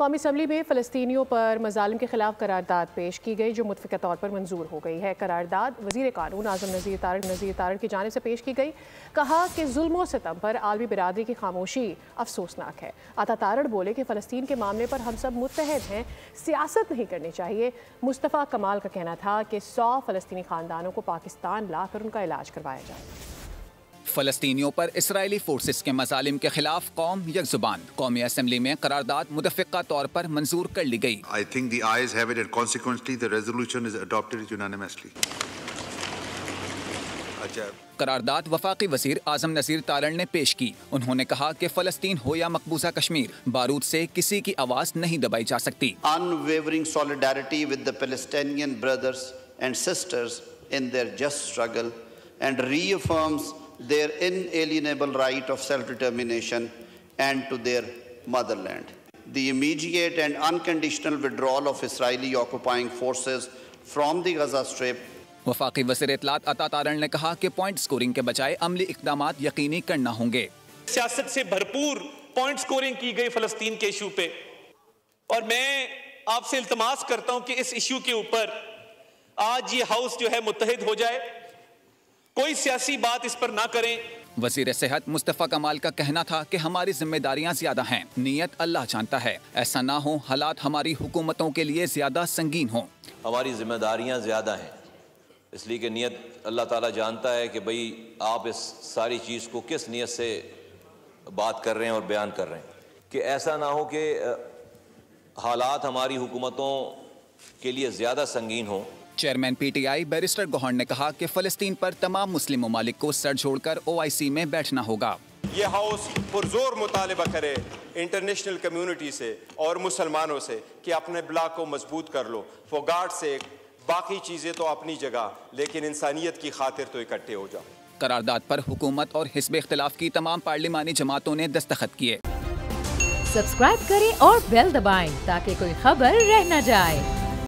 قومی اسمبلی میں فلسطینیوں پر مظالم کے خلاف قرارداد پیش کی گئی جو متفقہ طور پر منظور ہو گئی ہے۔ قرارداد وزیر قانون اعظم نذیر تارڑ کی جانب سے پیش کی گئی۔ کہا کہ ظلم و ستم پر عالمی برادری کی خاموشی افسوسناک ہے۔ عطا تارڑ بولے کہ فلسطین کے معاملے پر ہم سب متحد ہیں، سیاست نہیں کرنی چاہیے۔ مصطفیٰ کمال کا کہنا تھا کہ 100 فلسطینی خاندانوں کو پاکستان لا کر ان کا علاج کروایا جائے۔ فلسطینیوں پر اسرائیلی فورسز کے مظالم کے خلاف قوم یک زبان۔ قومی اسمبلی میں قرارداد متفقہ طور پر منظور کر لی گئی۔ I think the ayes have it and consequently the resolution is adopted unanimously. قرارداد وفاقی وزیر اعظم نذیر تارڑ نے پیش کی۔ انہوں نے کہا کہ فلسطین ہو یا مقبوضہ کشمیر، بارود سے کسی کی آواز نہیں دبائی جا سکتی۔ Unwavering solidarity with the Palestinian brothers and sisters in their just struggle and reaffirms their inalienable right of self-determination and to their motherland. The immediate and unconditional withdrawal of Israeli occupying forces from the Gaza Strip. وفاقی وزیر اطلاعات عطا تارڑ نے کہا کہ point scoring کے بجائے عملی اقدامات یقینی کرنا ہوں گے۔ سیاست سے بھرپور پوائنٹ سکورنگ کی گئی فلسطین کے ایشو پہ، اور میں آپ سے التماس کرتا ہوں کہ اس ایشو کے اوپر آج یہ ہاؤس جو ہے متحد ہو جائے، کوئی سیاسی بات اس پر نہ کریں۔ وزیر صحت مصطفیٰ کمال کا کہنا تھا کہ ہماری ذمہ داریاں زیادہ ہیں، نیت اللہ جانتا ہے، ایسا نہ ہو حالات ہماری حکومتوں کے لیے زیادہ سنگین ہوں۔ ہماری ذمہ داریاں زیادہ ہیں، اس لیے کہ نیت اللہ تعالیٰ جانتا ہے کہ بھئی آپ اس ساری چیز کو کس نیت سے بات کر رہے ہیں اور بیان کر رہے ہیں، کہ ایسا نہ ہو کہ حالات ہماری حکومتوں کے لیے زیادہ سنگین ہوں۔ Chairman P T I barrister Gohar نے کہا کہ فلسطین پر تمام مسلم ممالک کو سر جوڑ کر OIC میں بیٹھنا ہوگا۔ یہ ہاؤس پرزور مطالبہ کرے انٹرنیشنل کمیونٹی سے اور مسلمانوں سے کہ اپنے بلاک کو مضبوط کر لو، فار گاڈ سیک، باقی چیزیں تو اپنی جگہ، لیکن انسانیت کی خاطر تو اکٹھے ہو جاؤ۔ قرارداد پر حکومت اور حزب اختلاف کی تمام پارلیمانی جماعتوں نے دستخط کیے۔ سبسکرائب کریں اور بیل دبائیں تاکہ کوئی خبر رہ نہ جائے۔